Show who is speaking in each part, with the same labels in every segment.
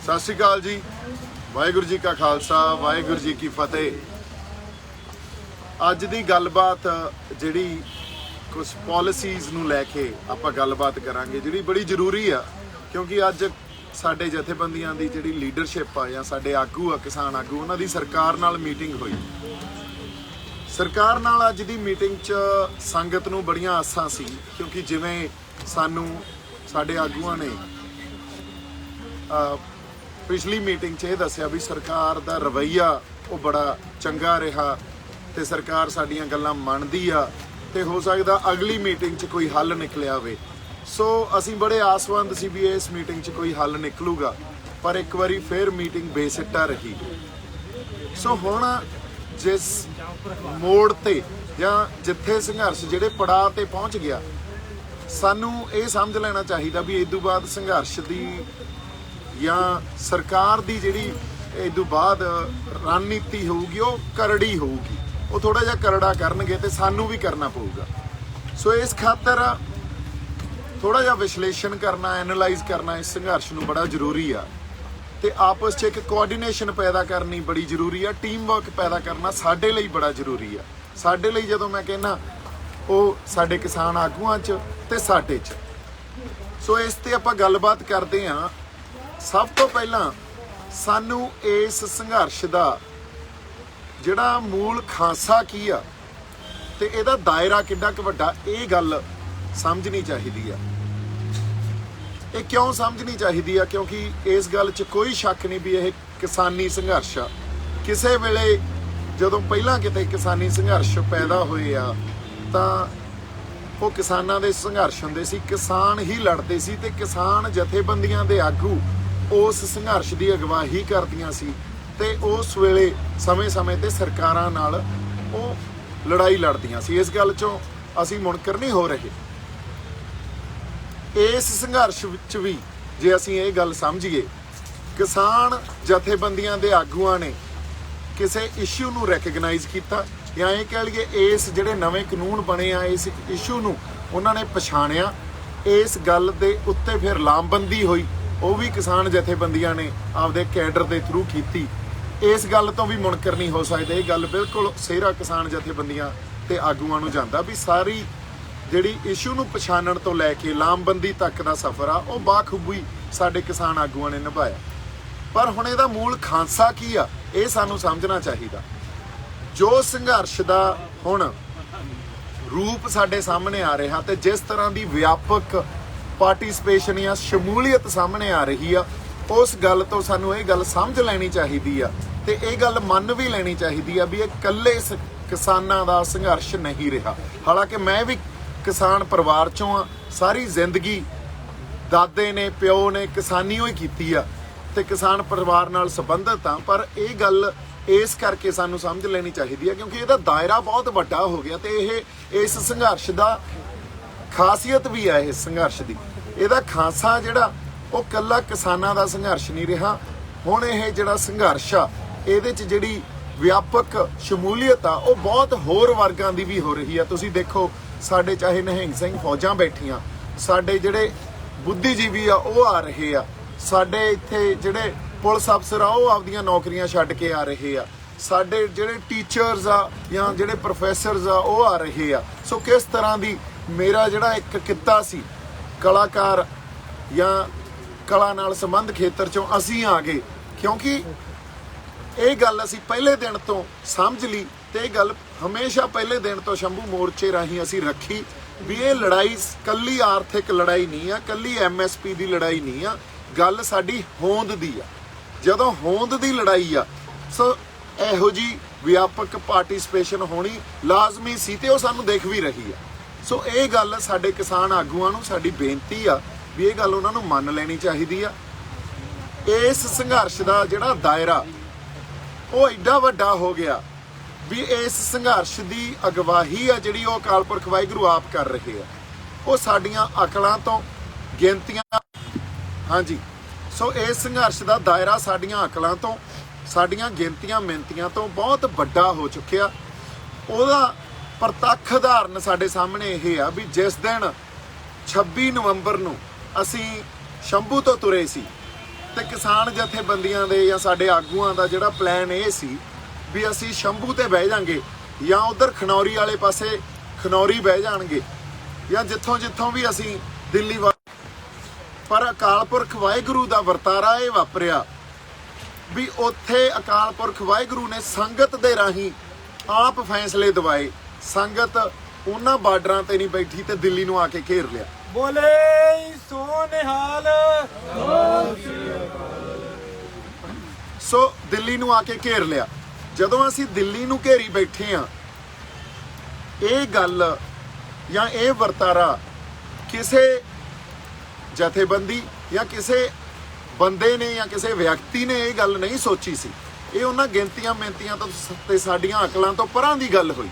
Speaker 1: सत श्री अकाल जी। वाहिगुरू जी का खालसा वाहिगुरू जी की फतेह। अज दी गलबात जिहड़ी कुछ पॉलिसीज़ नूं लैके आपां गलबात करांगे जिहड़ी बड़ी जरूरी आ, क्योंकि अज साडे जथेबंदियां दी जिहड़ी लीडरशिप आ जां साडे आगू आ किसान आगू उन्हां दी सरकार नाल मीटिंग होई। सरकार नाल अज दी मीटिंग च संगत नूं बड़ियां आसां सी, क्योंकि जिवें सानूं साडे आगूआं ने पिछली मीटिंग च ये दस्सिया भी सरकार दा रवैया वो बड़ा चंगा रहा ते सरकार साडियां गल्लां मनदी आ ते हो सकदा अगली मीटिंग च कोई हल निकलिया होवे। सो असीं बड़े आसवंद सी भी इस मीटिंग च कोई हल निकलूगा, पर एक बारी फिर मीटिंग बेसिट्टा रही। सो हुण जिस मोड़ ते जां जिथे संघर्ष जिहड़े पड़ाव ते पहुँच गया, सानू ये समझ लेना चाहिए भी इस तों बाद संघर्ष की या सरकार की जिहड़ी इस तों बाद रणनीति होगी वो करड़ी होगी, वो थोड़ा जिहा करड़ा करनगे ते सानू भी करना पऊगा। सो इस खातर थोड़ा जिहा विश्लेषण करना, एनालाइज करना इस संघर्ष नूं बड़ा जरूरी आ ते आपस च एक कोआर्डीनेशन पैदा करनी बड़ी जरूरी आ। टीम वर्क पैदा करना साडे लई बड़ा जरूरी आ। साडे लई जदों मैं कहना वो साडे किसान आगूआं च ते साडे च। सो इस ते आपां गलबात करदे हां। सब तो पहला सानू इस संघर्ष का जिहड़ा मूल खांसा की आ ते इहदा दायरा किड्डा क वड्डा, ये गल समझनी चाहिदी आ। ये क्यों समझनी चाहिदी आ? क्योंकि इस गल च कोई शक नहीं भी यह किसानी संघर्ष आ। किसी वेले जदों पहलां किते किसानी संघर्ष पैदा होए आ तां वो किसानां दे संघर्ष हुंदे सी, किसान ही लड़दे सी ते किसान जथेबंदियां दे आगू उस संघर्ष की अगवाही करदियां सी ते उस वेले समय समय ते सरकारां नाल वो लड़ाई लड़दियां सी। इस गल चों असीं मुनकर नहीं हो रहे। इस संघर्ष विच भी जे असीं ये गल समझीए, किसान जथेबंदियां दे आगूआं ने किसी इशू नूं रैकगनाइज किया या ये कह लईए इस जिहड़े नवे कानून बने आ इस इशू नूं उन्हां ने पछाणिया। इस गल दे उत्ते फिर लामबंदी होई, वो भी किसान जथेबंदियां ने आपदे कैडर के थ्रू की। इस गल तो भी मुनकर नहीं हो सकते। ये गल बिल्कुल सेहरा किसान जथेबंदियां ते आगूआं नूं जांदा भी सारी जिहड़ी इशू नूं पछाणन तो लैके लामबंदी तक दा सफ़र आ वो बाखूबी साडे किसान आगूआं ने निभाया। पर हुण इहदा मूल खांसा की आ, ये सानूं समझना चाहिदा। जो संघर्ष दा हुण रूप साडे सामने आ रहा ते जिस तरह की व्यापक पार्टिसिपेशन या शमूलीयत सामने आ रही आ, उस गल तो सानू ये गल समझ लैनी चाहिदी आ ते ये गल मन भी लैनी चाहिदी आ भी ये कल्ले किसानां दा संघर्ष नहीं रहा। हालांकि मैं भी किसान परिवार चों आ, सारी जिंदगी दादे ने प्यो ने किसानी ही कीती आ ते किसान परिवार नाल संबंधित हाँ। पर ये गल इस करके सानू समझ लेनी चाहिदी है क्योंकि इसदा दायरा बहुत वड्डा हो गया ते ये इस संघर्ष दा खासियत भी है। इस संघर्ष की इहदा खांसा जिहड़ा वो कल्ला किसानां दा संघर्ष नहीं रहा। हुण ये जिहड़ा संघर्ष आ इहदे च जिहड़ी व्यापक शमूलीयत आ वो बहुत होर वर्गां दी भी हो रही है। तुसीं देखो साडे चाहे निहंग सिंह फौजां बैठियां, साडे जिहड़े बुद्धिजीवी आ वो आ रहे आ, साडे इत्थे जिहड़े पुलिस अफसर आ वो आपदियां नौकरियां छड्ड के आ रहे आ, साडे जिहड़े टीचर्स आ या जिहड़े प्रोफैसरस आ वो आ रहे आ। सो किस तरह दी मेरा जिहड़ा एक किੱਤਾ सी कलाकार या कला नाल संबंध खेतर चों असीं आ गए, क्योंकि ये गल असीं पहले दिन तो समझ ली ते ये गल हमेशा पहले दिन तो शंभू मोर्चे राहीं असीं रखी भी ये लड़ाई कल्ली आर्थिक लड़ाई नहीं आ, कल्ली MSP की लड़ाई नहीं आ, गल साडी होंद दी आ। जदों होंद दी लड़ाई आ सो इहो जी व्यापक पार्टिसिपेशन होनी लाजमी सी ते वो सानूं दिख भी रही है। सो ये गल साडे किसान आगूआं नूं साडी बेनती आ भी ये गल उन्हां नूं मन लैनी चाहिदी आ। इस संघर्ष का जिहड़ा दायरा वो एडा वड्डा हो गया भी इस संघर्ष की अगवाही आ जिहड़ी वो अकाल पुरख वाहिगुरू आप कर रहे आ, वो साडियां अकलां तो गिनतियां। हाँ जी, सो इस संघर्ष का दायरा साडियां अकलां तो साडियां गिनतियां मिनतियां तो बहुत वड्डा हो चुकिया। ਉਹਦਾ ਪ੍ਰਤੱਖ ਉਦਾਹਰਨ ਸਾਡੇ ਸਾਹਮਣੇ ਇਹ ਆ ਵੀ ਜਿਸ ਦਿਨ 26 ਨਵੰਬਰ ਨੂੰ ਅਸੀਂ ਸ਼ੰਭੂ ਤੋਂ ਤੁਰੇ ਸੀ ਤੇ ਕਿਸਾਨ ਜਥੇਬੰਦੀਆਂ ਦੇ ਜਾਂ ਸਾਡੇ ਆਗੂਆਂ ਦਾ ਜਿਹੜਾ ਪਲਾਨ ਇਹ ਸੀ ਵੀ ਅਸੀਂ ਸ਼ੰਭੂ ਤੇ ਬਹਿ ਜਾਾਂਗੇ ਜਾਂ ਉਧਰ ਖਨੌਰੀ ਵਾਲੇ ਪਾਸੇ ਖਨੌਰੀ ਬਹਿ ਜਾਣਗੇ ਜਾਂ ਜਿੱਥੋਂ ਵੀ ਅਸੀਂ ਦਿੱਲੀ ਪਰ ਅਕਾਲ ਪੁਰਖ ਵਾਹਿਗੁਰੂ ਦਾ ਵਰਤਾਰਾ ਇਹ ਵਾਪਰਿਆ ਵੀ ਉੱਥੇ ਅਕਾਲ ਪੁਰਖ ਵਾਹਿਗੁਰੂ ਨੇ ਸੰਗਤ ਦੇ ਰਾਹੀਂ ਆਪ ਫੈਸਲੇ ਦਿਵਾਏ। ਸੰਗਤ ਉਹਨਾਂ ਬਾਰਡਰਾਂ ਤੇ ਨਹੀਂ ਬੈਠੀ ਤੇ ਦਿੱਲੀ ਨੂੰ ਆ ਕੇ ਘੇਰ ਲਿਆ।
Speaker 2: ਬੋਲੇ ਸੋ ਨਿਹਾਲ।
Speaker 1: ਸੋ ਦਿੱਲੀ ਨੂੰ ਆ ਕੇ ਘੇਰ ਲਿਆ। ਜਦੋਂ ਅਸੀਂ ਦਿੱਲੀ ਨੂੰ ਘੇਰੀ ਬੈਠੇ ਆ, ਇਹ ਗੱਲ ਜਾਂ ਇਹ ਵਰਤਾਰਾ ਕਿਸੇ ਜਥੇਬੰਦੀ ਜਾਂ ਕਿਸੇ ਬੰਦੇ ਨੇ ਜਾਂ ਕਿਸੇ ਵਿਅਕਤੀ ਨੇ ਇਹ ਗੱਲ ਨਹੀਂ ਸੋਚੀ ਸੀ। ਇਹ ਉਹਨਾਂ ਗਿਣਤੀਆਂ ਮਿੰਤੀਆਂ ਤੋਂ ਤੇ ਸਾਡੀਆਂ ਅਕਲਾਂ ਤੋਂ ਪਰਾਂ ਦੀ ਗੱਲ ਹੋਈ।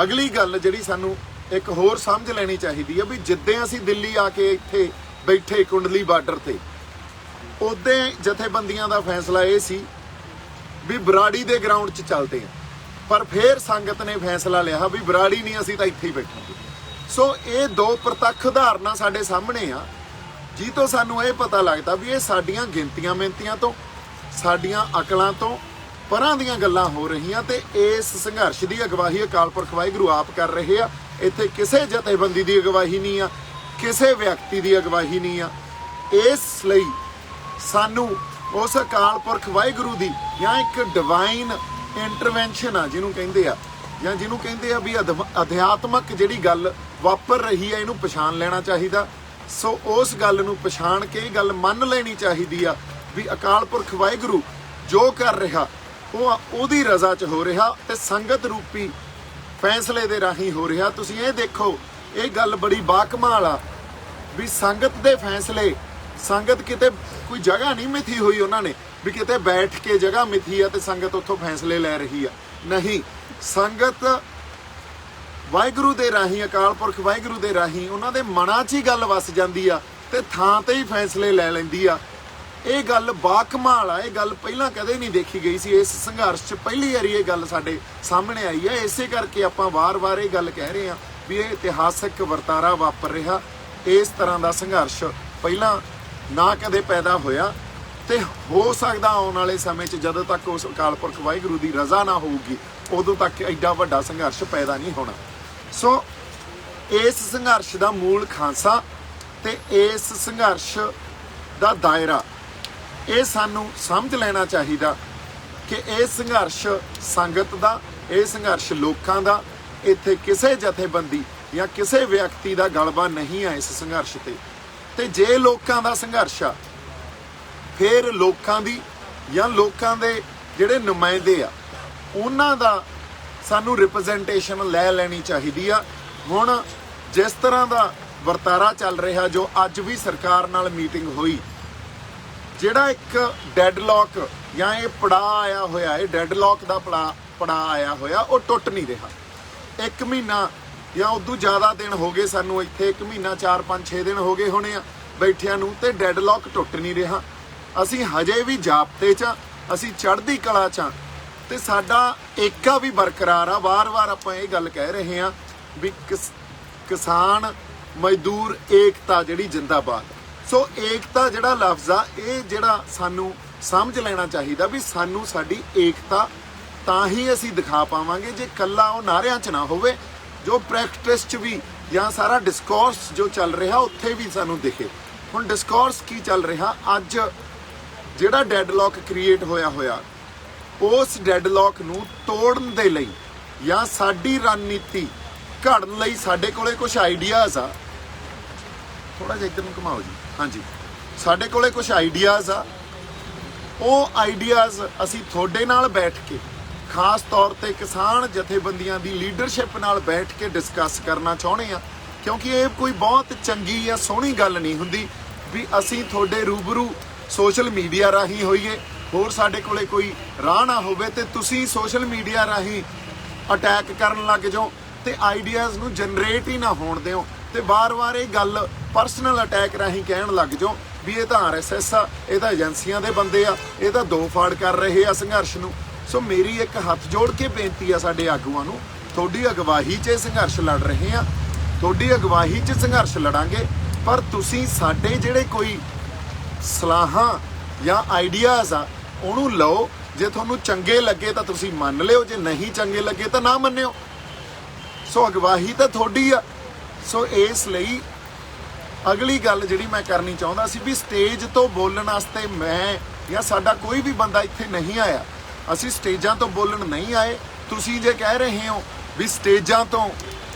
Speaker 1: ਅਗਲੀ ਗੱਲ ਜਿਹੜੀ ਸਾਨੂੰ ਇੱਕ ਹੋਰ ਸਮਝ ਲੈਣੀ ਚਾਹੀਦੀ ਹੈ ਵੀ ਜਿੱਦਾਂ ਅਸੀਂ ਦਿੱਲੀ ਆ ਕੇ ਇੱਥੇ ਬੈਠੇ ਕੁੰਡਲੀ ਬਾਰਡਰ ਤੇ, ਉਦੋਂ ਜਥੇਬੰਦੀਆਂ ਦਾ ਫੈਸਲਾ ਇਹ ਸੀ ਵੀ ਬਰਾੜੀ ਦੇ ਗਰਾਊਂਡ 'ਚ ਚੱਲਦੇ ਆ, ਪਰ ਫਿਰ ਸੰਗਤ ਨੇ ਫੈਸਲਾ ਲਿਆ ਵੀ ਬਰਾੜੀ ਨਹੀਂ, ਅਸੀਂ ਤਾਂ ਇੱਥੇ ਹੀ ਬੈਠਾਂਗੇ। ਸੋ ਇਹ ਦੋ ਪ੍ਰਤੱਖ ਉਦਾਹਰਨਾਂ ਸਾਡੇ ਸਾਹਮਣੇ ਆ, ਜੀ ਤੋਂ ਸਾਨੂੰ ਇਹ ਪਤਾ ਲੱਗਦਾ ਵੀ ਇਹ ਸਾਡੀਆਂ ਗਿਣਤੀਆਂ ਮਿੰਤੀਆਂ ਤੋਂ, ਸਾਡੀਆਂ ਅਕਲਾਂ ਤੋਂ ਪਰਾਂ ਦੀਆਂ ਗੱਲਾਂ ਹੋ ਰਹੀਆਂ ਤੇ ਇਸ ਸੰਘਰਸ਼ ਦੀ ਅਗਵਾਈ ਅਕਾਲ ਪੁਰਖ ਵਾਹਿਗੁਰੂ ਆਪ ਕਰ ਰਹੇ ਆ। ਇੱਥੇ ਕਿਸੇ ਜਥੇਬੰਦੀ ਦੀ ਅਗਵਾਈ ਨਹੀਂ ਆ, ਕਿਸੇ ਵਿਅਕਤੀ ਦੀ ਅਗਵਾਈ ਨਹੀਂ ਆ। ਇਸ ਲਈ ਸਾਨੂੰ ਉਸ ਅਕਾਲ ਪੁਰਖ ਵਾਹਿਗੁਰੂ ਦੀ ਜਾਂ ਇੱਕ ਡਿਵਾਈਨ ਇੰਟਰਵੈਂਸ਼ਨ ਆ ਜਿਹਨੂੰ ਕਹਿੰਦੇ ਆ, ਜਾਂ ਜਿਹਨੂੰ ਕਹਿੰਦੇ ਆ ਵੀ ਅਧਿਆਤਮਕ ਜਿਹੜੀ ਗੱਲ ਵਾਪਰ ਰਹੀ ਹੈ, ਇਹਨੂੰ ਪਛਾਣ ਲੈਣਾ ਚਾਹੀਦਾ। ਸੋ ਉਸ ਗੱਲ ਨੂੰ ਪਛਾਣ ਕੇ ਇਹ ਗੱਲ ਮੰਨ ਲੈਣੀ ਚਾਹੀਦੀ ਆ ਵੀ ਅਕਾਲ ਪੁਰਖ ਵਾਹਿਗੁਰੂ ਜੋ ਕਰ ਰਿਹਾ ਉਹ ਉਹਦੀ ਰਜ਼ਾ 'ਚ ਹੋ ਰਿਹਾ ਤੇ ਸੰਗਤ ਰੂਪੀ ਫੈਸਲੇ ਦੇ ਰਾਹੀਂ ਹੋ ਰਿਹਾ। ਤੁਸੀਂ ਇਹ ਦੇਖੋ, ਇਹ ਗੱਲ ਬੜੀ ਬਾਕਮਾਲ ਆ ਵੀ ਸੰਗਤ ਦੇ ਫੈਸਲੇ, ਸੰਗਤ ਕਿਤੇ ਕੋਈ ਜਗ੍ਹਾ ਨਹੀਂ ਮਿਥੀ ਹੋਈ ਉਹਨਾਂ ਨੇ ਵੀ ਕਿਤੇ ਬੈਠ ਕੇ ਜਗ੍ਹਾ ਮਿਥੀ ਆ ਤੇ ਸੰਗਤ ਉੱਥੋਂ ਫੈਸਲੇ ਲੈ ਰਹੀ ਆ। ਨਹੀਂ, ਸੰਗਤ ਵਾਹਿਗੁਰੂ ਦੇ ਰਾਹੀਂ, ਅਕਾਲ ਪੁਰਖ ਵਾਹਿਗੁਰੂ ਦੇ ਰਾਹੀਂ ਉਹਨਾਂ ਦੇ ਮਨਾਂ 'ਚ ਹੀ ਗੱਲ ਵਸ ਜਾਂਦੀ ਆ ਤੇ ਥਾਂ ਤੇ ਹੀ ਫੈਸਲੇ ਲੈ ਲੈਂਦੀ ਆ। ਇਹ ਗੱਲ ਬਾਕਮਾਲ ਆ। ਇਹ ਗੱਲ ਪਹਿਲਾਂ ਕਦੇ ਨਹੀਂ ਦੇਖੀ ਗਈ ਸੀ। ਇਸ ਸੰਘਰਸ਼ 'ਚ ਪਹਿਲੀ ਵਾਰੀ ਇਹ ਗੱਲ ਸਾਡੇ ਸਾਹਮਣੇ ਆਈ ਹੈ। ਇਸੇ ਕਰਕੇ ਆਪਾਂ ਵਾਰ-ਵਾਰ ਇਹ ਗੱਲ ਕਹਿ ਰਹੇ ਹਾਂ ਵੀ ਇਹ ਇਤਿਹਾਸਕ ਵਰਤਾਰਾ ਵਾਪਰ ਰਿਹਾ। ਇਸ ਤਰ੍ਹਾਂ ਦਾ ਸੰਘਰਸ਼ ਪਹਿਲਾਂ ਨਾ ਕਦੇ ਪੈਦਾ ਹੋਇਆ ਤੇ ਹੋ ਸਕਦਾ ਆਉਣ ਵਾਲੇ ਸਮੇਂ 'ਚ ਜਦੋਂ ਤੱਕ ਉਸ ਅਕਾਲ ਪੁਰਖ ਵਾਹਿਗੁਰੂ ਦੀ ਰਜ਼ਾ ਨਾ ਹੋਊਗੀ ਉਦੋਂ ਤੱਕ ਐਡਾ ਵੱਡਾ ਸੰਘਰਸ਼ ਪੈਦਾ ਨਹੀਂ ਹੋਣਾ। ਸੋ ਇਸ ਸੰਘਰਸ਼ ਦਾ ਮੂਲ ਖਾਂਸਾ ਤੇ ਇਸ ਸੰਘਰਸ਼ ਦਾ ਦਾਇਰਾ, ਇਹ ਸਾਨੂੰ ਸਮਝ ਲੈਣਾ ਚਾਹੀਦਾ ਕਿ ਇਹ ਸੰਘਰਸ਼ ਸੰਗਤ ਦਾ, ਇਹ ਸੰਘਰਸ਼ ਲੋਕਾਂ ਦਾ, ਇੱਥੇ ਕਿਸੇ ਜਥੇਬੰਦੀ ਜਾਂ ਕਿਸੇ ਵਿਅਕਤੀ ਦਾ ਗਲਬਾ ਨਹੀਂ ਹੈ ਇਸ ਸੰਘਰਸ਼ ਤੇ ਜੇ ਲੋਕਾਂ ਦਾ ਸੰਘਰਸ਼ ਆ ਫਿਰ ਲੋਕਾਂ ਦੀ ਜਾਂ ਲੋਕਾਂ ਦੇ ਜਿਹੜੇ ਨੁਮਾਇੰਦੇ ਆ ਉਹਨਾਂ ਦਾ ਸਾਨੂੰ ਰਿਪਰੈਜ਼ੈਂਟੇਸ਼ਨ ਲੈ ਲੈਣੀ ਚਾਹੀਦੀ ਆ। ਹੁਣ ਜਿਸ ਤਰ੍ਹਾਂ ਦਾ ਵਰਤਾਰਾ ਚੱਲ ਰਿਹਾ, ਜੋ ਅੱਜ ਵੀ ਸਰਕਾਰ ਨਾਲ ਮੀਟਿੰਗ ਹੋਈ, ਜਿਹੜਾ ਇੱਕ ਡੈਡਲੌਕ ਜਾਂ ਇਹ ਪੜਾਅ ਆਇਆ ਹੋਇਆ, ਇਹ ਡੈਡਲੌਕ ਦਾ ਪੜਾਅ ਆਇਆ ਹੋਇਆ, ਉਹ ਟੁੱਟ ਨਹੀਂ ਰਿਹਾ। 1 ਮਹੀਨਾ ਜਾਂ ਉਦੋਂ ਜ਼ਿਆਦਾ ਦਿਨ ਹੋ ਗਏ ਸਾਨੂੰ ਇੱਥੇ, 1 ਮਹੀਨਾ 4, 5, 6 ਦਿਨ ਹੋ ਗਏ ਹੋਣੇ ਆ ਬੈਠਿਆਂ ਨੂੰ ਤੇ ਡੈਡਲੌਕ ਟੁੱਟ ਨਹੀਂ ਰਿਹਾ। ਅਸੀਂ ਹਜੇ ਵੀ ਜਾਬਤੇ 'ਚ, ਅਸੀਂ ਚੜ੍ਹਦੀ ਕਲਾ 'ਚ ਤੇ ਸਾਡਾ ਏਕਾ ਵੀ ਬਰਕਰਾਰ ਆ। ਵਾਰ-ਵਾਰ ਆਪਾਂ ਇਹ ਗੱਲ ਕਹਿ ਰਹੇ ਹਾਂ ਵੀ ਕਿਸਾਨ ਮਜ਼ਦੂਰ ਏਕਤਾ ਜਿਹੜੀ ਜਿੰਦਾਬਾਦ। ਸੋ ਏਕਤਾ ਜਿਹੜਾ ਲਫ਼ਜ਼ ਆ, ਇਹ ਜਿਹੜਾ ਸਾਨੂੰ ਸਮਝ ਲੈਣਾ ਚਾਹੀਦਾ ਵੀ ਸਾਨੂੰ ਸਾਡੀ ਏਕਤਾ ਤਾਂ ਹੀ ਅਸੀਂ ਦਿਖਾ ਪਾਵਾਂਗੇ ਜੇ ਕੱਲਾ ਉਹ ਨਾਅਰਿਆਂ 'ਚ ਨਾ ਹੋਵੇ, ਜੋ ਪ੍ਰੈਕਟਿਸ 'ਚ ਵੀ ਜਾਂ ਸਾਰਾ ਡਿਸਕੋਰਸ ਜੋ ਚੱਲ ਰਿਹਾ ਉੱਥੇ ਵੀ ਸਾਨੂੰ ਦਿਖੇ। ਹੁਣ ਡਿਸਕੋਰਸ ਕੀ ਚੱਲ ਰਿਹਾ ਅੱਜ, ਜਿਹੜਾ ਡੈਡਲੌਕ ਕ੍ਰੀਏਟ ਹੋਇਆ ਉਸ ਡੈਡਲੌਕ ਨੂੰ ਤੋੜਨ ਦੇ ਲਈ ਜਾਂ ਸਾਡੀ ਰਣਨੀਤੀ ਘੜਨ ਲਈ ਸਾਡੇ ਕੋਲੇ ਕੁਝ ਆਈਡੀਆਜ਼ ਆ। ਥੋੜਾ ਜਿਹਾ ਇੱਧਰ ਨੂੰ ਘੁਮਾਓ ਜੀ। ਹਾਂਜੀ, ਸਾਡੇ ਕੋਲੇ ਕੁਝ ਆਈਡੀਆਜ਼ ਆ। ਉਹ ਆਈਡੀਆਜ਼ ਅਸੀਂ ਤੁਹਾਡੇ ਨਾਲ ਬੈਠ ਕੇ, ਖਾਸ ਤੌਰ ਤੇ ਕਿਸਾਨ ਜਥੇਬੰਦੀਆਂ ਦੀ ਲੀਡਰਸ਼ਿਪ ਨਾਲ ਬੈਠ ਕੇ ਡਿਸਕਸ ਕਰਨਾ ਚਾਹੁੰਦੇ ਆ, ਕਿਉਂਕਿ ਇਹ ਕੋਈ ਬਹੁਤ ਚੰਗੀ ਜਾਂ ਸੋਹਣੀ ਗੱਲ ਨਹੀਂ ਹੁੰਦੀ ਵੀ ਅਸੀਂ ਤੁਹਾਡੇ ਰੂਬਰੂ ਸੋਸ਼ਲ ਮੀਡੀਆ ਰਾਹੀਂ ਹੋਈਏ, ਹੋਰ ਸਾਡੇ ਕੋਲੇ ਕੋਈ ਰਾਹ ਨਾ ਹੋਵੇ ਤੇ ਤੁਸੀਂ ਸੋਸ਼ਲ ਮੀਡੀਆ ਰਾਹੀਂ ਅਟੈਕ ਕਰਨ ਲੱਗ ਜਾਓ ਤੇ ਆਈਡੀਆਜ਼ ਨੂੰ ਜਨਰੇਟ ਹੀ ਨਾ ਹੋਣ ਦਿਓ ਤੇ ਵਾਰ-ਵਾਰ ਇਹ ਗੱਲ ਪਰਸਨਲ ਅਟੈਕ ਰਾਹੀਂ ਕਹਿਣ ਲੱਗ ਜਾਓ ਵੀ ਇਹ ਤਾਂ RSS ਆ, ਇਹ ਤਾਂ ਏਜੰਸੀਆਂ ਦੇ ਬੰਦੇ ਆ, ਇਹ ਤਾਂ ਦੋ ਫਾੜ ਕਰ ਰਹੇ ਆ ਸੰਘਰਸ਼ ਨੂੰ। ਸੋ ਮੇਰੀ ਇੱਕ ਹੱਥ ਜੋੜ ਕੇ ਬੇਨਤੀ ਆ ਸਾਡੇ ਆਗੂਆਂ ਨੂੰ, ਤੁਹਾਡੀ ਅਗਵਾਈ 'ਚ ਇਹ ਸੰਘਰਸ਼ ਲੜ ਰਹੇ ਆ, ਤੁਹਾਡੀ ਅਗਵਾਈ 'ਚ ਸੰਘਰਸ਼ ਲੜਾਂਗੇ, ਪਰ ਤੁਸੀਂ ਸਾਡੇ ਜਿਹੜੇ ਕੋਈ ਸਲਾਹਾਂ ਜਾਂ ਆਈਡੀਆਜ਼ ਆ ਉਹਨੂੰ ਲਓ। ਜੇ ਤੁਹਾਨੂੰ ਚੰਗੇ ਲੱਗੇ ਤਾਂ ਤੁਸੀਂ ਮੰਨ ਲਿਓ, ਜੇ ਨਹੀਂ ਚੰਗੇ ਲੱਗੇ ਤਾਂ ਨਾ ਮੰਨਿਓ। ਸੋ ਅਗਵਾਈ ਤਾਂ ਤੁਹਾਡੀ ਆ। ਸੋ ਇਸ ਲਈ ਅਗਲੀ ਗੱਲ ਜਿਹੜੀ ਮੈਂ ਕਰਨੀ ਚਾਹੁੰਦਾ ਸੀ ਵੀ ਸਟੇਜ ਤੋਂ ਬੋਲਣ ਵਾਸਤੇ ਮੈਂ ਜਾਂ ਸਾਡਾ ਕੋਈ ਵੀ ਬੰਦਾ ਇੱਥੇ ਨਹੀਂ ਆਇਆ। ਅਸੀਂ ਸਟੇਜਾਂ ਤੋਂ ਬੋਲਣ ਨਹੀਂ ਆਏ। ਤੁਸੀਂ ਜੇ ਕਹਿ ਰਹੇ ਹੋ ਵੀ ਸਟੇਜਾਂ ਤੋਂ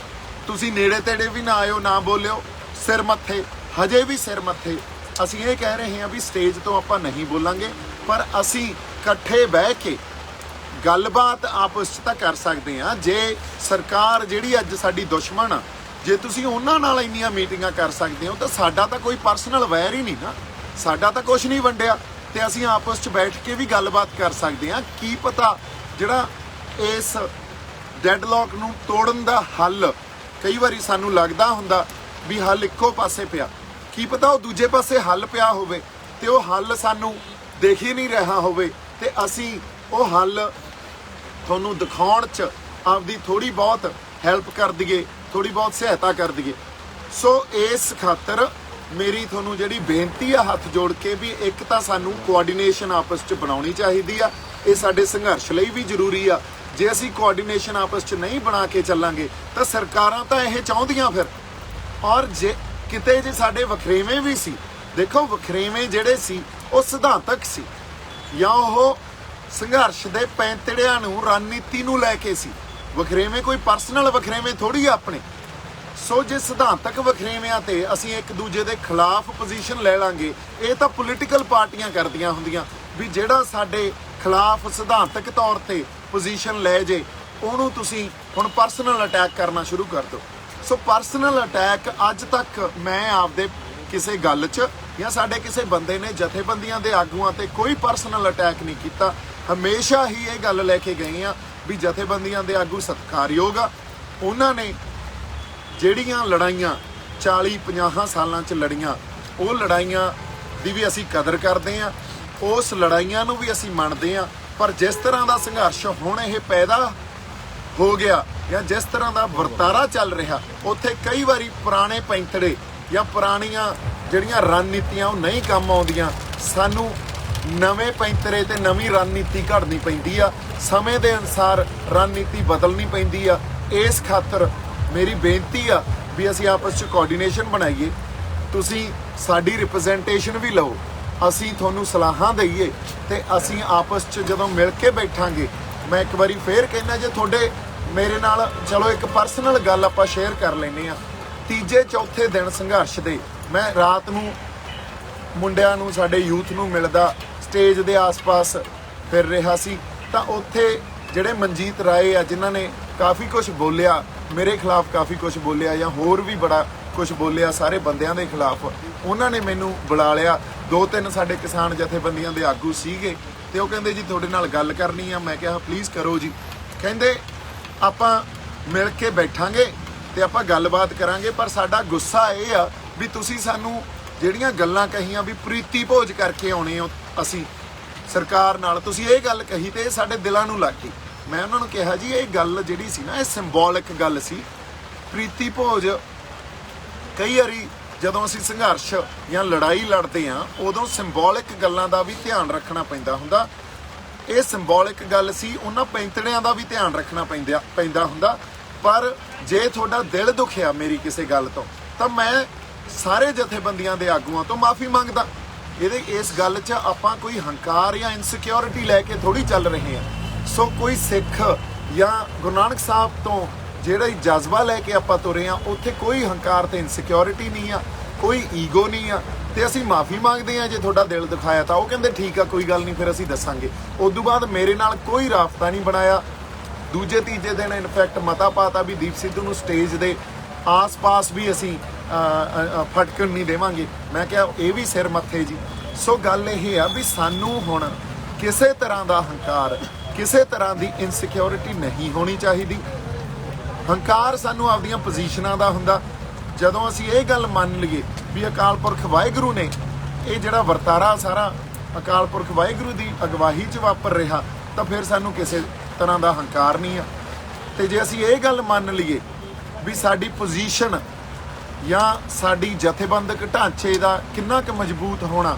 Speaker 1: ਤੁਸੀਂ ਨੇੜੇ ਤੇੜੇ ਵੀ ਨਾ ਆਇਓ, ਨਾ ਬੋਲਿਓ, ਸਿਰ ਮੱਥੇ, ਹਜੇ ਵੀ ਸਿਰ ਮੱਥੇ। ਅਸੀਂ ਇਹ ਕਹਿ ਰਹੇ ਹਾਂ ਵੀ ਸਟੇਜ ਤੋਂ ਆਪਾਂ ਨਹੀਂ ਬੋਲਾਂਗੇ, ਪਰ ਅਸੀਂ ਇਕੱਠੇ ਬਹਿ ਕੇ ਗੱਲਬਾਤ ਆਪਸ 'ਚ ਤਾਂ ਕਰ ਸਕਦੇ ਹਾਂ। ਜੇ ਸਰਕਾਰ ਜਿਹੜੀ ਅੱਜ ਸਾਡੀ ਦੁਸ਼ਮਣ ਆ, ਜੇ ਤੁਸੀਂ ਉਹਨਾਂ ਨਾਲ ਇੰਨੀਆਂ ਮੀਟਿੰਗਾਂ ਕਰ ਸਕਦੇ ਹੋ ਤਾਂ ਸਾਡਾ ਤਾਂ ਕੋਈ ਪਰਸਨਲ ਵੈਰ ਹੀ ਨਹੀਂ ਨਾ, ਸਾਡਾ ਤਾਂ ਕੁਝ ਨਹੀਂ ਵੰਡਿਆ, ਤੇ ਅਸੀਂ ਆਪਸ 'ਚ ਬੈਠ ਕੇ ਵੀ ਗੱਲਬਾਤ ਕਰ ਸਕਦੇ ਹਾਂ। ਕੀ ਪਤਾ ਜਿਹੜਾ ਇਸ ਡੈਡਲੌਕ ਨੂੰ ਤੋੜਨ ਦਾ ਹੱਲ, ਕਈ ਵਾਰੀ ਸਾਨੂੰ ਲੱਗਦਾ ਹੁੰਦਾ ਵੀ ਹੱਲ ਇੱਕੋ ਪਾਸੇ ਪਿਆ, ਕੀ ਪਤਾ ਉਹ ਦੂਜੇ ਪਾਸੇ ਹੱਲ ਪਿਆ ਹੋਵੇ ਤੇ ਉਹ ਹੱਲ ਸਾਨੂੰ ਦੇਖ ਹੀ ਨਹੀਂ ਰਿਹਾ ਹੋਵੇ, ਤੇ ਅਸੀਂ ਉਹ ਹੱਲ ਤੁਹਾਨੂੰ ਦਿਖਾਉਣ 'ਚ ਆਪਦੀ ਥੋੜੀ ਬਹੁਤ ਹੈਲਪ ਕਰ ਦਈਏ, ਥੋੜੀ ਬਹੁਤ ਸਹਾਇਤਾ ਕਰ ਦਈਏ। ਸੋ ਇਸ ਖਾਤਰ ਮੇਰੀ ਤੁਹਾਨੂੰ ਜਿਹੜੀ ਬੇਨਤੀ ਆ ਹੱਥ ਜੋੜ ਕੇ ਵੀ ਇੱਕ ਤਾਂ ਸਾਨੂੰ ਕੋਆਰਡੀਨੇਸ਼ਨ ਆਪਸ 'ਚ ਬਣਾਉਣੀ ਚਾਹੀਦੀ ਆ। ਇਹ ਸਾਡੇ ਸੰਘਰਸ਼ ਲਈ ਵੀ ਜ਼ਰੂਰੀ ਆ। ਜੇ ਅਸੀਂ ਕੋਆਰਡੀਨੇਸ਼ਨ ਆਪਸ 'ਚ ਨਹੀਂ ਬਣਾ ਕੇ ਚੱਲਾਂਗੇ ਤਾਂ ਸਰਕਾਰਾਂ ਤਾਂ ਇਹ ਚਾਹੁੰਦੀਆਂ ਫਿਰ। ਔਰ ਜੇ ਕਿਤੇ ਜੇ ਸਾਡੇ ਵਖਰੇਵੇਂ ਵੀ ਸੀ, ਦੇਖੋ ਵਖਰੇਵੇਂ ਜਿਹੜੇ ਸੀ ਉਹ ਸਿਧਾਂਤਕ ਸੀ ਜਾਂ ਉਹ ਸੰਘਰਸ਼ ਦੇ ਪੈਂਤੜਿਆਂ ਨੂੰ, ਰਣਨੀਤੀ ਨੂੰ ਲੈ ਕੇ ਸੀ। ਵਖਰੇਵੇਂ ਕੋਈ ਪਰਸਨਲ ਵਖਰੇਵੇਂ ਥੋੜੀ ਆਪਣੇ। ਸੋ ਜੇ ਸਿਧਾਂਤਕ ਵਖਰੇਵਿਆਂ ਤੇ ਅਸੀਂ ਇੱਕ ਦੂਜੇ ਦੇ ਖਿਲਾਫ ਪੋਜੀਸ਼ਨ ਲੈ ਲਾਂਗੇ, ਇਹ ਤਾਂ ਪੋਲੀਟੀਕਲ ਪਾਰਟੀਆਂ ਕਰਦੀਆਂ ਹੁੰਦੀਆਂ ਵੀ ਜਿਹੜਾ ਸਾਡੇ ਖਿਲਾਫ ਸਿਧਾਂਤਕ ਤੌਰ ਤੇ ਪੋਜੀਸ਼ਨ ਲੈ ਜੇ ਉਹਨੂੰ ਤੁਸੀਂ ਹੁਣ ਪਰਸਨਲ ਅਟੈਕ ਕਰਨਾ ਸ਼ੁਰੂ ਕਰ ਦਿਓ। ਸੋ ਪਰਸਨਲ ਅਟੈਕ ਅੱਜ ਤੱਕ ਮੈਂ ਆਪਦੇ ਕਿਸੇ ਗੱਲ 'ਚ ਜਾਂ ਸਾਡੇ ਕਿਸੇ ਬੰਦੇ ਨੇ ਜਥੇਬੰਦੀਆਂ ਦੇ ਆਗੂਆਂ ਤੇ ਕੋਈ ਪਰਸਨਲ ਅਟੈਕ ਨਹੀਂ ਕੀਤਾ। ਹਮੇਸ਼ਾ ਹੀ ਇਹ ਗੱਲ ਲੈ ਕੇ ਗਏ ਆ ਵੀ ਜਥੇਬੰਦੀਆਂ ਦੇ ਆਗੂ ਸਤਿਕਾਰਯੋਗ ਆ। ਉਹਨਾਂ ਨੇ ਜਿਹੜੀਆਂ ਲੜਾਈਆਂ 40-50 ਸਾਲਾਂ 'ਚ ਲੜੀਆਂ, ਉਹ ਲੜਾਈਆਂ ਦੀ ਵੀ ਅਸੀਂ ਕਦਰ ਕਰਦੇ ਹਾਂ, ਉਸ ਲੜਾਈਆਂ ਨੂੰ ਵੀ ਅਸੀਂ ਮੰਨਦੇ ਹਾਂ। ਪਰ ਜਿਸ ਤਰ੍ਹਾਂ ਦਾ ਸੰਘਰਸ਼ ਹੁਣ ਇਹ ਪੈਦਾ ਹੋ ਗਿਆ ਜਾਂ ਜਿਸ ਤਰ੍ਹਾਂ ਦਾ ਵਰਤਾਰਾ ਚੱਲ ਰਿਹਾ, ਉੱਥੇ ਕਈ ਵਾਰੀ ਪੁਰਾਣੇ ਪੈਂਤੜੇ ਜਾਂ ਪੁਰਾਣੀਆਂ ਜਿਹੜੀਆਂ ਰਣਨੀਤੀਆਂ ਉਹ ਨਹੀਂ ਕੰਮ ਆਉਂਦੀਆਂ। ਸਾਨੂੰ ਨਵੇਂ ਪੈਂਤਰੇ ਤੇ ਨਵੀਂ ਰਣਨੀਤੀ ਘੜਨੀ ਪੈਂਦੀ ਆ, ਸਮੇਂ ਦੇ ਅਨੁਸਾਰ ਰਣਨੀਤੀ ਬਦਲਣੀ ਪੈਂਦੀ ਆ। ਇਸ ਖਾਤਰ ਮੇਰੀ ਬੇਨਤੀ ਆ ਵੀ ਅਸੀਂ ਆਪਸ 'ਚ ਕੋਆਰਡੀਨੇਸ਼ਨ ਬਣਾਈਏ। ਤੁਸੀਂ ਸਾਡੀ ਰਿਪਰੈਜ਼ੈਂਟੇਸ਼ਨ ਵੀ ਲਓ, ਅਸੀਂ ਤੁਹਾਨੂੰ ਸਲਾਹਾਂ ਦਈਏ ਤੇ ਅਸੀਂ ਆਪਸ 'ਚ ਜਦੋਂ ਮਿਲ ਕੇ ਬੈਠਾਂਗੇ। ਮੈਂ ਇੱਕ ਵਾਰੀ ਫੇਰ ਕਹਿੰਦਾ, ਜੇ ਤੁਹਾਡੇ ਮੇਰੇ ਨਾਲ ਚਲੋ ਇੱਕ ਪਰਸਨਲ ਗੱਲ ਆਪਾਂ ਸ਼ੇਅਰ ਕਰ ਲੈਂਦੇ ਆ। ਤੀਜੇ ਚੌਥੇ ਦਿਨ ਸੰਘਰਸ਼ ਦੇ ਮੈਂ ਰਾਤ ਨੂੰ ਮੁੰਡਿਆਂ ਨੂੰ, ਸਾਡੇ ਯੂਥ ਨੂੰ ਮਿਲਦਾ, ਸਟੇਜ ਦੇ ਆਸ-ਪਾਸ ਫਿਰ ਰਿਹਾ ਸੀ, ਤਾਂ ਉੱਥੇ ਜਿਹੜੇ ਮਨਜੀਤ ਰਾਏ ਆ ਜਿਨ੍ਹਾਂ ਨੇ ਕਾਫੀ ਕੁਝ ਬੋਲਿਆ ਮੇਰੇ ਖਿਲਾਫ, ਕਾਫੀ ਕੁਝ ਬੋਲਿਆ ਜਾਂ ਹੋਰ ਵੀ ਬੜਾ ਕੁਝ ਬੋਲਿਆ ਸਾਰੇ ਬੰਦਿਆਂ ਦੇ ਖਿਲਾਫ, ਉਹਨਾਂ ਨੇ ਮੈਨੂੰ ਬੁਲਾ ਲਿਆ। 2-3 ਸਾਡੇ ਕਿਸਾਨ ਜਥੇਬੰਦੀਆਂ ਦੇ ਆਗੂ ਸੀਗੇ ਤੇ ਉਹ ਕਹਿੰਦੇ ਜੀ ਤੁਹਾਡੇ ਨਾਲ ਗੱਲ ਕਰਨੀ ਆ। ਮੈਂ ਕਿਹਾ ਪਲੀਜ਼ ਕਰੋ ਜੀ। ਕਹਿੰਦੇ ਆਪਾਂ ਮਿਲ ਕੇ ਬੈਠਾਂਗੇ ਤੇ ਆਪਾਂ ਗੱਲਬਾਤ ਕਰਾਂਗੇ, ਪਰ ਸਾਡਾ ਗੁੱਸਾ ਇਹ ਆ ਵੀ ਤੁਸੀਂ ਸਾਨੂੰ ਜਿਹੜੀਆਂ ਗੱਲਾਂ ਕਹੀਆਂ ਵੀ ਪ੍ਰੀਤੀ ਭੋਜ ਕਰਕੇ ਆਉਣੇ ਹੋ ਅਸੀਂ ਸਰਕਾਰ ਨਾਲ, ਤੁਸੀਂ ਇਹ ਗੱਲ ਕਹੀ ਤੇ ਇਹ ਸਾਡੇ ਦਿਲਾਂ ਨੂੰ ਲੱਗ ਗਈ। ਮੈਂ ਉਹਨਾਂ ਨੂੰ ਕਿਹਾ ਜੀ ਇਹ ਗੱਲ ਜਿਹੜੀ ਸੀ ਨਾ, ਇਹ ਸਿੰਬੋਲਿਕ ਗੱਲ ਸੀ। ਪ੍ਰੀਤੀ ਭੋਜ ਕਈ ਵਾਰੀ ਜਦੋਂ ਅਸੀਂ ਸੰਘਰਸ਼ ਜਾਂ ਲੜਾਈ ਲੜਦੇ ਹਾਂ ਉਦੋਂ ਸਿੰਬੋਲਿਕ ਗੱਲਾਂ ਦਾ ਵੀ ਧਿਆਨ ਰੱਖਣਾ ਪੈਂਦਾ ਹੁੰਦਾ। ਇਹ ਸਿੰਬੋਲਿਕ ਗੱਲ ਸੀ, ਉਹਨਾਂ ਪੈਂਤੜਿਆਂ ਦਾ ਵੀ ਧਿਆਨ ਰੱਖਣਾ ਪੈਂਦਾ ਹੁੰਦਾ। ਪਰ ਜੇ ਤੁਹਾਡਾ ਦਿਲ ਦੁਖਿਆ ਮੇਰੀ ਕਿਸੇ ਗੱਲ ਤੋਂ, ਤਾਂ ਮੈਂ ਸਾਰੇ ਜਥੇਬੰਦੀਆਂ ਦੇ ਆਗੂਆਂ ਤੋਂ ਮਾਫੀ ਮੰਗਦਾ। ਇਸ ਗੱਲ 'ਚ ਆਪਾਂ ਕੋਈ ਹੰਕਾਰ ਜਾਂ ਇਨਸਿਕਿਉਰਿਟੀ ਲੈ ਕੇ ਥੋੜੀ ਚੱਲ ਰਹੇ ਹਾਂ। ਸੋ ਕੋਈ ਸਿੱਖ ਜਾਂ ਗੁਰੂ ਨਾਨਕ ਸਾਹਿਬ ਤੋਂ ਜਿਹੜਾ ਜਜ਼ਬਾ ਲੈ ਕੇ ਆਪਾਂ ਤੁਰੇ ਹਾਂ, ਉੱਥੇ ਕੋਈ ਹੰਕਾਰ ਤੇ ਇਨਸਿਕਿਉਰਿਟੀ ਨਹੀਂ ਆ, ਕੋਈ ਈਗੋ ਨਹੀਂ ਆ, ਤੇ ਅਸੀਂ ਮਾਫੀ ਮੰਗਦੇ ਹਾਂ ਜੇ ਤੁਹਾਡਾ ਦਿਲ ਦਿਖਾਇਆ ਤਾਂ। ਉਹ ਕਹਿੰਦੇ ਠੀਕ ਆ, ਕੋਈ ਗੱਲ ਨਹੀਂ, ਫਿਰ ਅਸੀਂ ਦੱਸਾਂਗੇ। ਉਸ ਤੋਂ ਬਾਅਦ ਮੇਰੇ ਨਾਲ ਕੋਈ ਰਾਬਤਾ ਨਹੀਂ ਬਣਾਇਆ। ਦੂਜੇ ਤੀਜੇ ਦਿਨ ਇਨਫੈਕਟ ਮਤਾ ਪਾਤਾ ਵੀ ਦੀਪ ਸਿੱਧੂ ਨੂੰ ਸਟੇਜ ਦੇ ਆਸ-ਪਾਸ ਵੀ ਅਸੀਂ ਫਟਕਣ ਨਹੀਂ ਦੇਵਾਂਗੇ। ਮੈਂ ਕਿਹਾ ਇਹ ਵੀ ਸਿਰ ਮੱਥੇ ਜੀ। ਸੋ ਗੱਲ ਇਹ ਆ ਵੀ ਸਾਨੂੰ ਹੁਣ ਕਿਸੇ ਤਰ੍ਹਾਂ ਦਾ ਹੰਕਾਰ, ਕਿਸੇ ਤਰ੍ਹਾਂ ਦੀ ਇਨਸਿਕਿਉਰਿਟੀ ਨਹੀਂ ਹੋਣੀ ਚਾਹੀਦੀ। ਹੰਕਾਰ ਸਾਨੂੰ ਆਪਦੀਆਂ ਪੋਜੀਸ਼ਨਾਂ ਦਾ ਹੁੰਦਾ। ਜਦੋਂ ਅਸੀਂ ਇਹ ਗੱਲ ਮੰਨ ਲਈਏ ਵੀ ਅਕਾਲ ਪੁਰਖ ਵਾਹਿਗੁਰੂ ਨੇ ਇਹ ਜਿਹੜਾ ਵਰਤਾਰਾ ਸਾਰਾ ਅਕਾਲ ਪੁਰਖ ਵਾਹਿਗੁਰੂ ਦੀ ਅਗਵਾਈ 'ਚ ਵਾਪਰ ਰਿਹਾ, ਤਾਂ ਫਿਰ ਸਾਨੂੰ ਕਿਸੇ ਤਰ੍ਹਾਂ ਦਾ ਹੰਕਾਰ ਨਹੀਂ ਆ। ਤੇ ਜੇ ਅਸੀਂ ਇਹ ਗੱਲ ਮੰਨ ਲਈਏ ਵੀ ਸਾਡੀ ਪੋਜੀਸ਼ਨ ਜਾਂ ਸਾਡੀ ਜਥੇਬੰਦਕ ਢਾਂਚੇ ਦਾ ਕਿੰਨਾ ਕੁ ਮਜ਼ਬੂਤ ਹੋਣਾ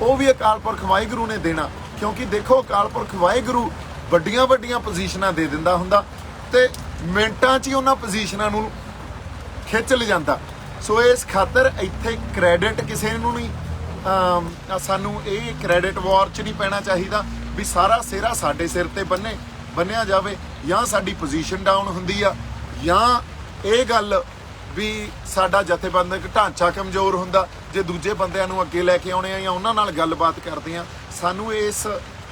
Speaker 1: ਉਹ ਵੀ ਅਕਾਲ ਪੁਰਖ ਵਾਹਿਗੁਰੂ ਨੇ ਦੇਣਾ, ਕਿਉਂਕਿ ਦੇਖੋ ਅਕਾਲ ਪੁਰਖ ਵਾਹਿਗੁਰੂ ਵੱਡੀਆਂ ਵੱਡੀਆਂ ਪੋਜੀਸ਼ਨਾਂ ਦੇ ਦਿੰਦਾ ਹੁੰਦਾ ਤੇ ਮਿੰਟਾਂ 'ਚ ਹੀ ਉਹਨਾਂ ਪੋਜੀਸ਼ਨਾਂ ਨੂੰ ਖਿੱਚ ਲਿਜਾਂਦਾ। ਸੋ ਇਸ ਖਾਤਰ ਇੱਥੇ ਕ੍ਰੈਡਿਟ ਕਿਸੇ ਨੂੰ ਨਹੀਂ, ਸਾਨੂੰ ਇਹ ਕ੍ਰੈਡਿਟ ਵਾਰ 'ਚ ਨਹੀਂ ਪੈਣਾ ਚਾਹੀਦਾ ਵੀ ਸਾਰਾ ਸਿਹਰਾ ਸਾਡੇ ਸਿਰ ਤੇ ਬੰਨਿਆ ਜਾਵੇ, ਜਾਂ ਸਾਡੀ ਪੋਜੀਸ਼ਨ ਡਾਊਨ ਹੁੰਦੀ ਆ, ਜਾਂ ਇਹ ਗੱਲ ਵੀ ਸਾਡਾ ਜਥੇਬੰਦਕ ਢਾਂਚਾ ਕਮਜ਼ੋਰ ਹੁੰਦਾ ਜੇ ਦੂਜੇ ਬੰਦਿਆਂ ਨੂੰ ਅੱਗੇ ਲੈ ਕੇ ਆਉਣੇ ਆ ਜਾਂ ਉਹਨਾਂ ਨਾਲ ਗੱਲਬਾਤ ਕਰਦੇ ਆ। ਸਾਨੂੰ ਇਸ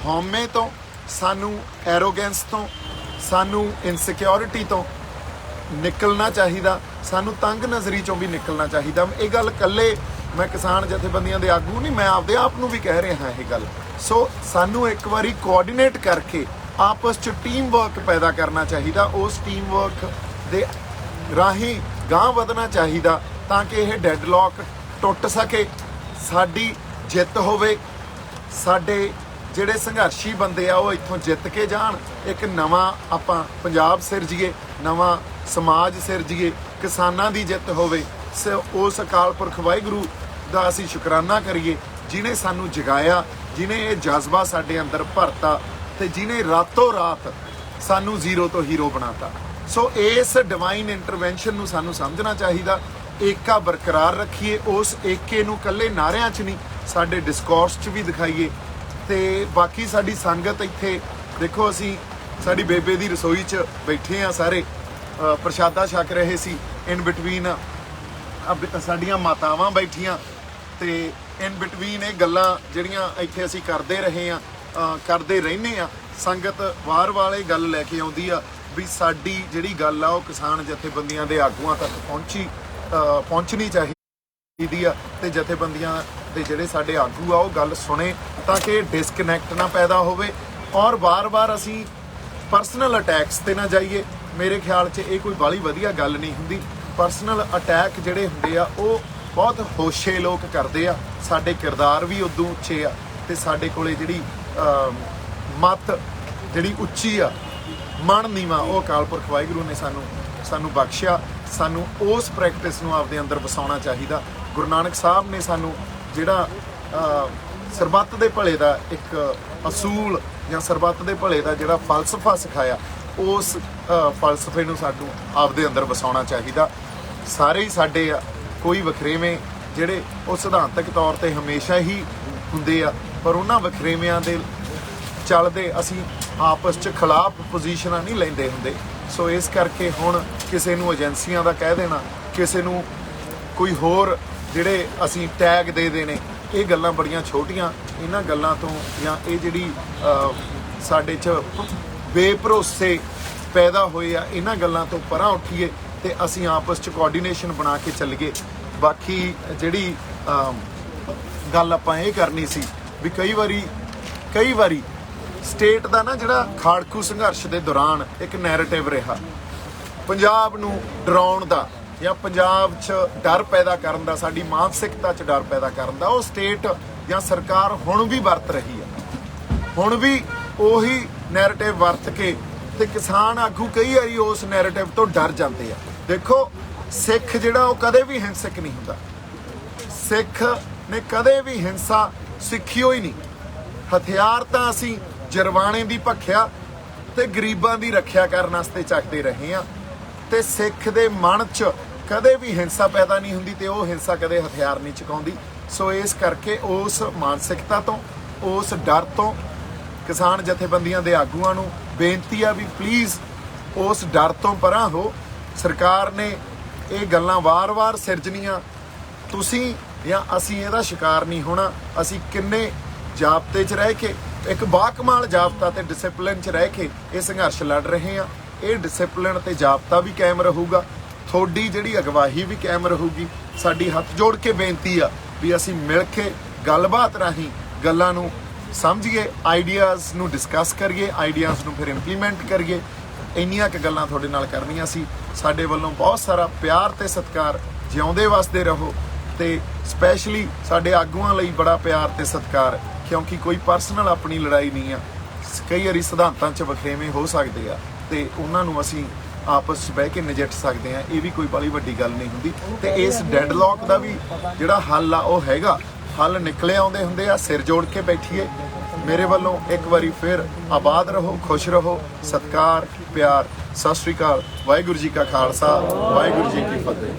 Speaker 1: ਹਉਮੈ ਤੋਂ, ਸਾਨੂੰ ਐਰੋਗੈਂਸ ਤੋਂ, ਸਾਨੂੰ ਇਨਸਿਕਿਉਰਿਟੀ ਤੋਂ ਨਿਕਲਣਾ ਚਾਹੀਦਾ, ਸਾਨੂੰ ਤੰਗ ਨਜ਼ਰੀ ਚੋਂ ਵੀ ਨਿਕਲਣਾ ਚਾਹੀਦਾ। ਇਹ ਗੱਲ ਇਕੱਲੇ ਮੈਂ ਕਿਸਾਨ ਜਥੇਬੰਦੀਆਂ ਦੇ ਆਗੂ ਨਹੀਂ, ਮੈਂ ਆਪਦੇ ਆਪ ਨੂੰ ਵੀ ਕਹਿ ਰਿਹਾ ਇਹ ਗੱਲ। ਸੋ ਸਾਨੂੰ ਇੱਕ ਵਾਰੀ ਕੋਆਰਡੀਨੇਟ ਕਰਕੇ ਆਪਸ 'ਚ ਟੀਮ ਵਰਕ ਪੈਦਾ ਕਰਨਾ ਚਾਹੀਦਾ, ਉਸ ਟੀਮ ਵਰਕ ਦੇ ਰਾਹੀਂ ਗਾਂਹ ਵਧਣਾ ਚਾਹੀਦਾ ਤਾਂ ਕਿ ਇਹ ਡੈਡਲੌਕ ਟੁੱਟ ਸਕੇ, ਸਾਡੀ ਜਿੱਤ ਹੋਵੇ, ਸਾਡੇ ਜਿਹੜੇ ਸੰਘਰਸ਼ੀ ਬੰਦੇ ਆ ਉਹ ਇੱਥੋਂ ਜਿੱਤ ਕੇ ਜਾਣ, ਇੱਕ ਨਵਾਂ ਆਪਾਂ ਪੰਜਾਬ ਸਿਰਜੀਏ, ਨਵਾਂ ਸਮਾਜ ਸਿਰਜੀਏ, ਕਿਸਾਨਾਂ ਦੀ ਜਿੱਤ ਹੋਵੇ। ਉਸ ਅਕਾਲ ਪੁਰਖ ਵਾਹਿਗੁਰੂ ਦਾ ਅਸੀਂ ਸ਼ੁਕਰਾਨਾ ਕਰੀਏ ਜਿਨੇ ਸਾਨੂੰ ਜਗਾਇਆ, ਜਿਨੇ ਇਹ ਜਜ਼ਬਾ ਸਾਡੇ ਅੰਦਰ ਭਰਤਾ ਤੇ ਜਿਨੇ ਰਾਤੋਂ ਰਾਤ ਸਾਨੂੰ ਜ਼ੀਰੋ ਤੋਂ ਹੀਰੋ ਬਣਾਤਾ। ਸੋ ਇਸ ਡਿਵਾਈਨ ਇੰਟਰਵੈਂਸ਼ਨ ਨੂੰ ਸਾਨੂੰ ਸਮਝਣਾ ਚਾਹੀਦਾ, ਏਕਾ ਬਰਕਰਾਰ ਰੱਖੀਏ, ਉਸ ਏਕੇ ਨੂੰ ਇਕੱਲੇ ਨਾਅਰਿਆਂ 'ਚ ਨਹੀਂ ਸਾਡੇ ਡਿਸਕੋਰਸ 'ਚ ਵੀ ਦਿਖਾਈਏ। ਤੇ ਬਾਕੀ ਸਾਡੀ ਸੰਗਤ ਇੱਥੇ ਦੇਖੋ, ਅਸੀਂ ਸਾਡੀ ਬੇਬੇ ਦੀ ਰਸੋਈ 'ਚ ਬੈਠੇ ਆ, ਸਾਰੇ ਪ੍ਰਸ਼ਾਦਾ ਛਕ ਰਹੇ ਸੀ। ਇਨ ਬਿਟਵੀਨ ਸਾਡੀਆਂ ਮਾਤਾਵਾਂ ਬੈਠੀਆਂ ਤੇ ਇਨ ਬਿਟਵੀਨ ਇਹ ਗੱਲਾਂ ਜਿਹੜੀਆਂ ਇੱਥੇ ਅਸੀਂ ਕਰਦੇ ਰਹੇ ਆ, ਕਰਦੇ ਰਹਿੰਦੇ ਆ। ਸੰਗਤ ਵਾਰ ਵਾਲੇ ਗੱਲ ਲੈ ਕੇ ਆਉਂਦੀ ਆ ਵੀ ਸਾਡੀ ਜਿਹੜੀ ਗੱਲ ਆ ਉਹ ਕਿਸਾਨ ਜਥੇਬੰਦੀਆਂ ਦੇ ਆਗੂਆਂ ਤੱਕ ਪਹੁੰਚਣੀ ਚਾਹੀਦੀ ਆ ਤੇ ਜਥੇਬੰਦੀਆਂ ਦੇ ਜਿਹੜੇ ਸਾਡੇ ਆਗੂ ਆ ਉਹ ਗੱਲ ਸੁਣੇ ਤਾਂ ਕਿ ਡਿਸਕਨੈਕਟ ਨਾ ਪੈਦਾ ਹੋਵੇ। ਔਰ ਵਾਰ-ਵਾਰ ਅਸੀਂ ਪਰਸਨਲ ਅਟੈਕਸ ਤੇ ਨਾ ਜਾਈਏ, ਮੇਰੇ ਖਿਆਲ 'ਚ ਇਹ ਕੋਈ ਬਾਹਲੀ ਵਧੀਆ ਗੱਲ ਨਹੀਂ ਹੁੰਦੀ। ਪਰਸਨਲ ਅਟੈਕ ਜਿਹੜੇ ਹੁੰਦੇ ਆ ਉਹ ਬਹੁਤ ਹੋਸ਼ੇ ਲੋਕ ਕਰਦੇ ਆ, ਸਾਡੇ ਕਿਰਦਾਰ ਵੀ ਉਦੋਂ ਉੱਚੇ ਆ ਤੇ ਸਾਡੇ ਕੋਲੇ ਜਿਹੜੀ ਮੱਤ ਜਿਹੜੀ ਉੱਚੀ ਆ, ਮਨ ਨੀਵਾਂ, ਉਹ ਅਕਾਲ ਪੁਰਖ ਵਾਹਿਗੁਰੂ ਨੇ ਸਾਨੂੰ ਬਖਸ਼ਿਆ। ਸਾਨੂੰ ਉਸ ਪ੍ਰੈਕਟਿਸ ਨੂੰ ਆਪਦੇ ਅੰਦਰ ਵਸਾਉਣਾ ਚਾਹੀਦਾ। ਗੁਰੂ ਨਾਨਕ ਸਾਹਿਬ ਨੇ ਸਾਨੂੰ ਜਿਹੜਾ ਸਰਬੱਤ ਦੇ ਭਲੇ ਦਾ ਇੱਕ ਅਸੂਲ ਜਾਂ ਸਰਬੱਤ ਦੇ ਭਲੇ ਦਾ ਜਿਹੜਾ ਫਲਸਫਾ ਸਿਖਾਇਆ, ਉਸ ਫਲਸਫੇ ਨੂੰ ਸਾਨੂੰ ਆਪਦੇ ਅੰਦਰ ਵਸਾਉਣਾ ਚਾਹੀਦਾ। ਸਾਰੇ ਹੀ ਸਾਡੇ ਆ, ਕੋਈ ਵਖਰੇਵੇਂ ਜਿਹੜੇ ਉਹ ਸਿਧਾਂਤਕ ਤੌਰ ਤੇ ਹਮੇਸ਼ਾ ਹੀ ਹੁੰਦੇ ਆ, ਪਰ ਉਹਨਾਂ ਵਖਰੇਵਿਆਂ ਦੇ ਚੱਲਦੇ ਅਸੀਂ ਆਪਸ 'ਚ ਖਿਲਾਫ ਪੋਜੀਸ਼ਨਾਂ ਨਹੀਂ ਲੈਂਦੇ ਹੁੰਦੇ। ਸੋ ਇਸ ਕਰਕੇ ਹੁਣ ਕਿਸੇ ਨੂੰ ਏਜੰਸੀਆਂ ਦਾ ਕਹਿ ਦੇਣਾ, ਕਿਸੇ ਨੂੰ ਕੋਈ ਹੋਰ ਜਿਹੜੇ ਅਸੀਂ ਟੈਗ ਦੇ ਦੇਣੇ, ਇਹ ਗੱਲਾਂ ਬੜੀਆਂ ਛੋਟੀਆਂ। ਇਹਨਾਂ ਗੱਲਾਂ ਤੋਂ ਜਾਂ ਇਹ ਜਿਹੜੀ ਸਾਡੇ 'ਚ ਬੇਭਰੋਸੇ ਪੈਦਾ ਹੋਏ ਆ, ਇਹਨਾਂ ਗੱਲਾਂ ਤੋਂ ਪਰਾਂ ਉੱਠੀਏ ਤੇ ਅਸੀਂ ਆਪਸ 'ਚ ਕੋਆਰਡੀਨੇਸ਼ਨ ਬਣਾ ਕੇ ਚੱਲੀਏ। ਬਾਕੀ ਜਿਹੜੀ ਗੱਲ ਆਪਾਂ ਇਹ ਕਰਨੀ ਸੀ ਵੀ ਕਈ ਵਾਰੀ ਸਟੇਟ ਦਾ ਨਾ ਜਿਹੜਾ ਖਾੜਕੂ ਸੰਘਰਸ਼ ਦੇ ਦੌਰਾਨ ਇੱਕ ਨੈਰੇਟਿਵ ਰਿਹਾ ਪੰਜਾਬ ਨੂੰ ਡਰਾਉਣ ਦਾ ਜਾਂ ਪੰਜਾਬ 'ਚ ਡਰ ਪੈਦਾ ਕਰਨ ਦਾ, ਸਾਡੀ ਮਾਨਸਿਕਤਾ 'ਚ ਡਰ ਪੈਦਾ ਕਰਨ ਦਾ, ਉਹ ਸਟੇਟ ਜਾਂ ਸਰਕਾਰ ਹੁਣ ਵੀ ਵਰਤ ਰਹੀ ਹੈ। ਹੁਣ ਵੀ ਉਹੀ ਨੈਰੇਟਿਵ ਵਰਤ ਕੇ ਤੇ ਕਿਸਾਨ ਆਗੂ ਕਈ ਵਾਰੀ ਉਸ ਨੈਰੇਟਿਵ ਤੋਂ ਡਰ ਜਾਂਦੇ ਆ। ਦੇਖੋ, ਸਿੱਖ ਜਿਹੜਾ ਉਹ ਕਦੇ ਵੀ ਹਿੰਸਕ ਨਹੀਂ ਹੁੰਦਾ। ਸਿੱਖ ਨੇ ਕਦੇ ਵੀ ਹਿੰਸਾ ਸਿੱਖੀ ਹੋਈ ਨਹੀਂ। ਹਥਿਆਰ ਤਾਂ ਅਸੀਂ ਜਰਵਾਣੇ ਦੀ ਭੱਖਿਆ ਤੇ ਗਰੀਬਾਂ ਦੀ ਰੱਖਿਆ ਕਰਨ ਵਾਸਤੇ ਚੱਕਦੇ ਰਹੇ ਆ ਤੇ ਸਿੱਖ ਦੇ ਮਨ 'ਚ ਕਦੇ ਵੀ ਹਿੰਸਾ ਪੈਦਾ ਨਹੀਂ ਹੁੰਦੀ ਤੇ ਉਹ ਹਿੰਸਾ ਕਦੇ ਹਥਿਆਰ ਨਹੀਂ ਚੁਕਾਉਂਦੀ। ਸੋ ਇਸ ਕਰਕੇ ਉਸ ਮਾਨਸਿਕਤਾ ਤੋਂ, ਉਸ ਡਰ ਤੋਂ ਕਿਸਾਨ ਜਥੇਬੰਦੀਆਂ ਦੇ ਆਗੂਆਂ ਨੂੰ ਬੇਨਤੀ ਆ ਵੀ ਪਲੀਜ਼ ਉਸ ਡਰ ਤੋਂ ਪਰਾਂ ਹੋ। ਸਰਕਾਰ ਨੇ ਇਹ ਗੱਲਾਂ ਵਾਰ-ਵਾਰ ਸਿਰਜਣੀਆਂ, ਤੁਸੀਂ ਜਾਂ ਅਸੀਂ ਇਹਦਾ ਸ਼ਿਕਾਰ ਨਹੀਂ ਹੋਣਾ। ਅਸੀਂ ਕਿੰਨੇ ਜਾਬਤੇ 'ਚ ਰਹਿ ਕੇ, ਇੱਕ ਬਾਕਮਾਲ ਜਾਬਤਾ ਤੇ ਡਿਸਪਲਿਨ 'ਚ ਰਹਿ ਕੇ ਇਹ ਸੰਘਰਸ਼ ਲੜ ਰਹੇ ਆ। ਇਹ ਡਿਸਪਲਿਨ ਤੇ ਜਾਬਤਾ ਵੀ ਕਾਇਮ ਰਹੂਗਾ, ਤੁਹਾਡੀ ਜਿਹੜੀ ਅਗਵਾਈ ਵੀ ਕਾਇਮ ਰਹੂਗੀ। ਸਾਡੀ ਹੱਥ ਜੋੜ ਕੇ ਬੇਨਤੀ ਆ ਵੀ ਅਸੀਂ ਮਿਲ ਕੇ ਗੱਲਬਾਤ ਰਾਹੀਂ ਗੱਲਾਂ ਨੂੰ ਸਮਝੀਏ, ਆਈਡੀਆਜ਼ ਨੂੰ ਡਿਸਕਸ ਕਰੀਏ, ਆਈਡੀਆਜ਼ ਨੂੰ ਫਿਰ ਇੰਪਲੀਮੈਂਟ ਕਰੀਏ। ਇੰਨੀਆਂ ਕੁ ਗੱਲਾਂ ਤੁਹਾਡੇ ਨਾਲ ਕਰਨੀਆਂ ਸੀ। ਸਾਡੇ ਵੱਲੋਂ ਬਹੁਤ ਸਾਰਾ ਪਿਆਰ ਤੇ ਸਤਿਕਾਰ। ਜਿਉਂਦੇ ਵਸਦੇ ਰਹੋ ਤੇ ਸਪੈਸ਼ਲੀ ਸਾਡੇ ਆਗੂਆਂ ਲਈ ਬੜਾ ਪਿਆਰ ਤੇ ਸਤਿਕਾਰ, ਕਿਉਂਕਿ ਕੋਈ ਪਰਸਨਲ ਆਪਣੀ ਲੜਾਈ ਨਹੀਂ ਆ। ਕਈ ਵਾਰੀ ਸਿਧਾਂਤਾਂ 'ਚ ਵਖਰੇਵੇਂ ਹੋ ਸਕਦੇ ਆ ਤੇ ਉਹਨਾਂ ਨੂੰ ਅਸੀਂ ਆਪਸ 'ਚ ਬਹਿ ਕੇ ਨਜਿੱਠ ਸਕਦੇ ਆ। ਇਹ ਵੀ ਕੋਈ ਬੜੀ ਵੱਡੀ ਗੱਲ ਨਹੀਂ ਹੁੰਦੀ ਤੇ ਇਸ ਡੈਡਲੌਕ ਦਾ ਵੀ ਜਿਹੜਾ ਹੱਲ ਆ ਉਹ ਹੈਗਾ। ਹੱਲ ਨਿਕਲੇ ਆਉਂਦੇ ਹੁੰਦੇ ਆ। ਸਿਰ ਜੋੜ ਕੇ ਬੈਠੀਏ। ਮੇਰੇ ਵੱਲੋਂ ਇੱਕ ਵਾਰੀ ਫਿਰ ਆਬਾਦ ਰਹੋ, ਖੁਸ਼ ਰਹੋ, ਸਤਿਕਾਰ, ਪਿਆਰ। ਸਤਿ ਸ਼੍ਰੀ ਅਕਾਲ। ਵਾਹਿਗੁਰੂ ਜੀ ਕਾ ਖਾਲਸਾ, ਵਾਹਿਗੁਰੂ ਜੀ ਕੀ ਫਤਿਹ।